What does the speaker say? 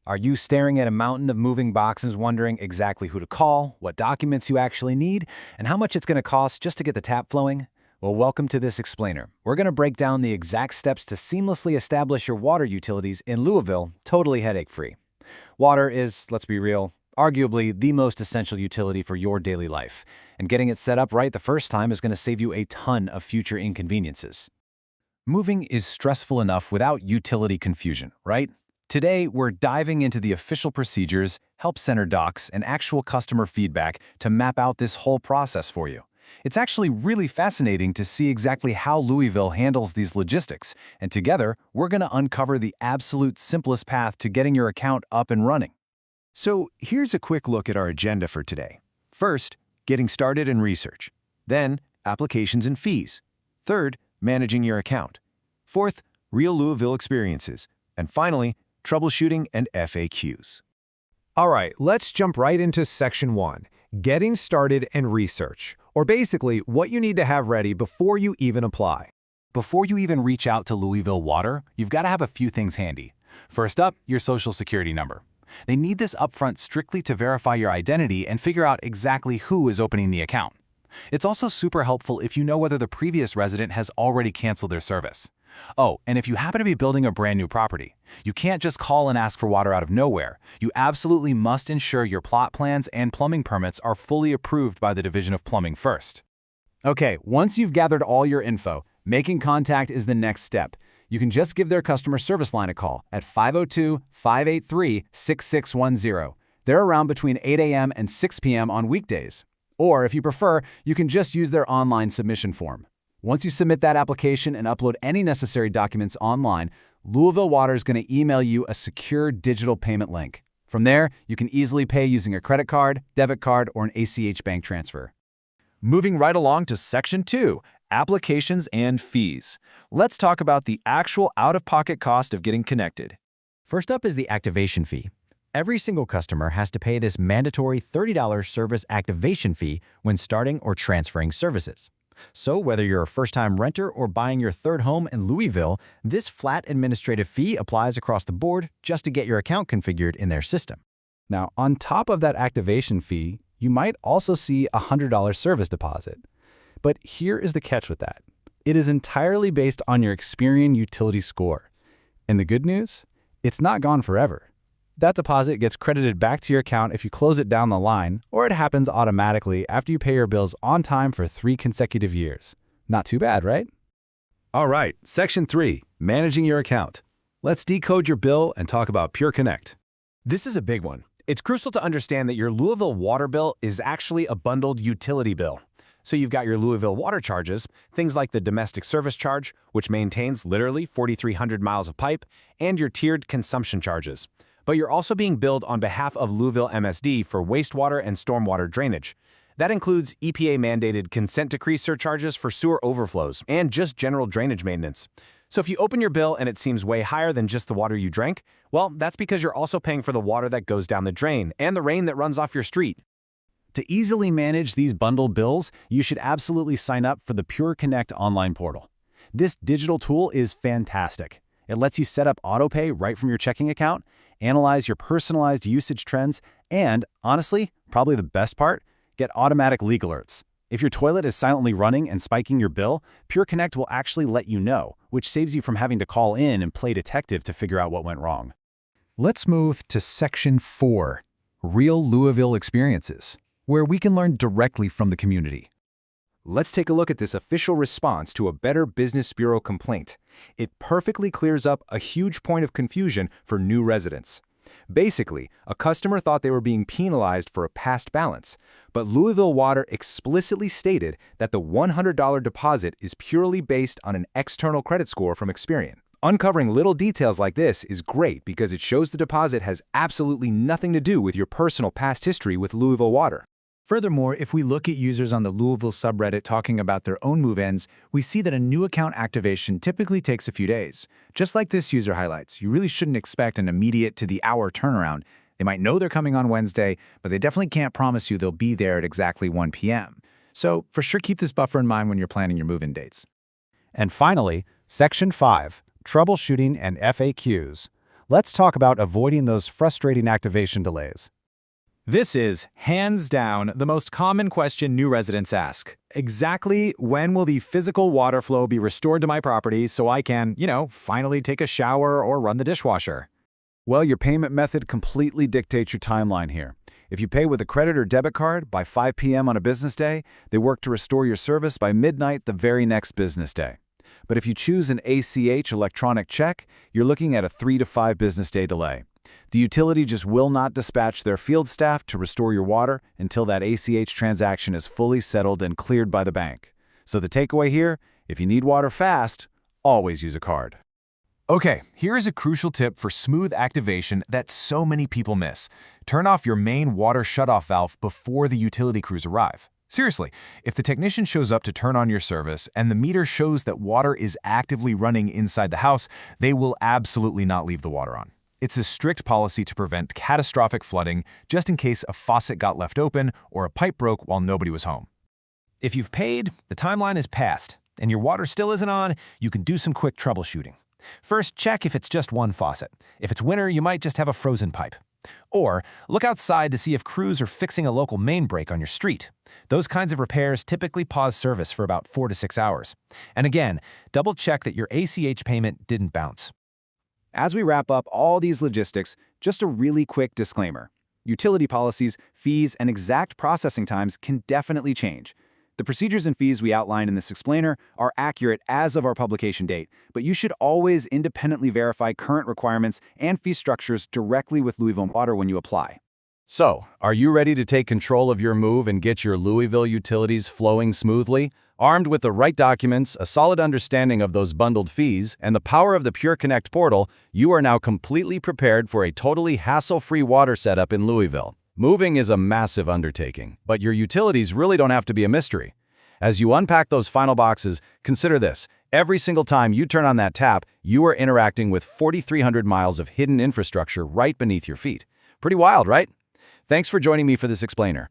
Are you staring at a mountain of moving boxes wondering exactly who to call, what documents you actually need, and how much it's going to cost just to get the tap flowing? Well, welcome to this explainer. We're going to break down the exact steps to seamlessly establish your water utilities in Louisville, totally headache-free. Water is, let's be real, arguably the most essential utility for your daily life, and getting it set up right the first time is going to save you a ton of future inconveniences. Moving is stressful enough without utility confusion, right? Today, we're diving into the official procedures, help center docs, and actual customer feedback to map out this whole process for you. It's actually really fascinating to see exactly how Louisville handles these logistics, and together, we're going to uncover the absolute simplest path to getting your account up and running. So here's a quick look at our agenda for today. First, getting started in research. Then, applications and fees. Third, managing your account. Fourth, real Louisville experiences. And finally, troubleshooting and FAQs. All right, let's jump right into Section 1, Getting Started and Research, or basically what you need to have ready before you even apply. Before you even reach out to Louisville Water, you've got to have a few things handy. First up, your social security number. They need this upfront strictly to verify your identity and figure out exactly who is opening the account. It's also super helpful if you know whether the previous resident has already canceled their service. Oh, and if you happen to be building a brand new property, you can't just call and ask for water out of nowhere. You absolutely must ensure your plot plans and plumbing permits are fully approved by the Division of Plumbing first. Okay, once you've gathered all your info, making contact is the next step. You can just give their customer service line a call at 502-583-6610. They're around between 8 a.m. and 6 p.m. on weekdays. Or if you prefer, you can just use their online submission form. Once you submit that application and upload any necessary documents online, Louisville Water is going to email you a secure digital payment link. From there, you can easily pay using a credit card, debit card, or an ACH bank transfer. Moving right along to Section 2, Applications and Fees. Let's talk about the actual out-of-pocket cost of getting connected. First up is the activation fee. Every single customer has to pay this mandatory $30 service activation fee when starting or transferring services. So whether you're a first-time renter or buying your third home in Louisville, this flat administrative fee applies across the board just to get your account configured in their system. Now, on top of that activation fee, you might also see a $100 service deposit. But here is the catch with that. It is entirely based on your Experian utility score. And the good news? It's not gone forever. That deposit gets credited back to your account if you close it down the line, or it happens automatically after you pay your bills on time for 3 consecutive years. Not too bad, right? All right, Section 3, Managing Your Account. Let's decode your bill and talk about Pure Connect. This is a big one. It's crucial to understand that your Louisville water bill is actually a bundled utility bill. So you've got your Louisville water charges, things like the domestic service charge, which maintains literally 4,300 miles of pipe, and your tiered consumption charges. But you're also being billed on behalf of Louisville MSD for wastewater and stormwater drainage. That includes EPA-mandated consent decree surcharges for sewer overflows and just general drainage maintenance. So if you open your bill and it seems way higher than just the water you drank, well, that's because you're also paying for the water that goes down the drain and the rain that runs off your street. To easily manage these bundled bills, you should absolutely sign up for the Pure Connect online portal. This digital tool is fantastic. It lets you set up autopay right from your checking account, analyze your personalized usage trends, and, honestly, probably the best part, get automatic leak alerts. If your toilet is silently running and spiking your bill, Pure Connect will actually let you know, which saves you from having to call in and play detective to figure out what went wrong. Let's move to Section 4, Real Louisville Experiences, where we can learn directly from the community. Let's take a look at this official response to a Better Business Bureau complaint. It perfectly clears up a huge point of confusion for new residents. Basically, a customer thought they were being penalized for a past balance, but Louisville Water explicitly stated that the $100 deposit is purely based on an external credit score from Experian. Uncovering little details like this is great because it shows the deposit has absolutely nothing to do with your personal past history with Louisville Water. Furthermore, if we look at users on the Louisville subreddit talking about their own move-ins, we see that a new account activation typically takes a few days. Just like this user highlights, you really shouldn't expect an immediate to the hour turnaround. They might know they're coming on Wednesday, but they definitely can't promise you they'll be there at exactly 1 p.m. So for sure, keep this buffer in mind when you're planning your move-in dates. And finally, Section 5, Troubleshooting and FAQs. let's talk about avoiding those frustrating activation delays. This is, hands down, the most common question new residents ask. Exactly when will the physical water flow be restored to my property so I can, finally take a shower or run the dishwasher? Well, your payment method completely dictates your timeline here. If you pay with a credit or debit card by 5 p.m. on a business day, they work to restore your service by midnight the very next business day. But if you choose an ACH electronic check, you're looking at a 3 to 5 business day delay. The utility just will not dispatch their field staff to restore your water until that ACH transaction is fully settled and cleared by the bank. So the takeaway here, if you need water fast, always use a card. Okay, here is a crucial tip for smooth activation that so many people miss. Turn off your main water shutoff valve before the utility crews arrive. Seriously, if the technician shows up to turn on your service and the meter shows that water is actively running inside the house, they will absolutely not leave the water on. It's a strict policy to prevent catastrophic flooding just in case a faucet got left open or a pipe broke while nobody was home. If you've paid, the timeline is passed, and your water still isn't on, you can do some quick troubleshooting. First, check if it's just one faucet. If it's winter, you might just have a frozen pipe. Or look outside to see if crews are fixing a local main break on your street. Those kinds of repairs typically pause service for about 4 to 6 hours. And again, double check that your ACH payment didn't bounce. As we wrap up all these logistics, just a really quick disclaimer. Utility policies, fees, and exact processing times can definitely change. The procedures and fees we outline in this explainer are accurate as of our publication date, but you should always independently verify current requirements and fee structures directly with Louisville Water when you apply. So, are you ready to take control of your move and get your Louisville utilities flowing smoothly? Armed with the right documents, a solid understanding of those bundled fees, and the power of the Pure Connect portal, you are now completely prepared for a totally hassle-free water setup in Louisville. Moving is a massive undertaking, but your utilities really don't have to be a mystery. As you unpack those final boxes, consider this. Every single time you turn on that tap, you are interacting with 4,300 miles of hidden infrastructure right beneath your feet. Pretty wild, right? Thanks for joining me for this explainer.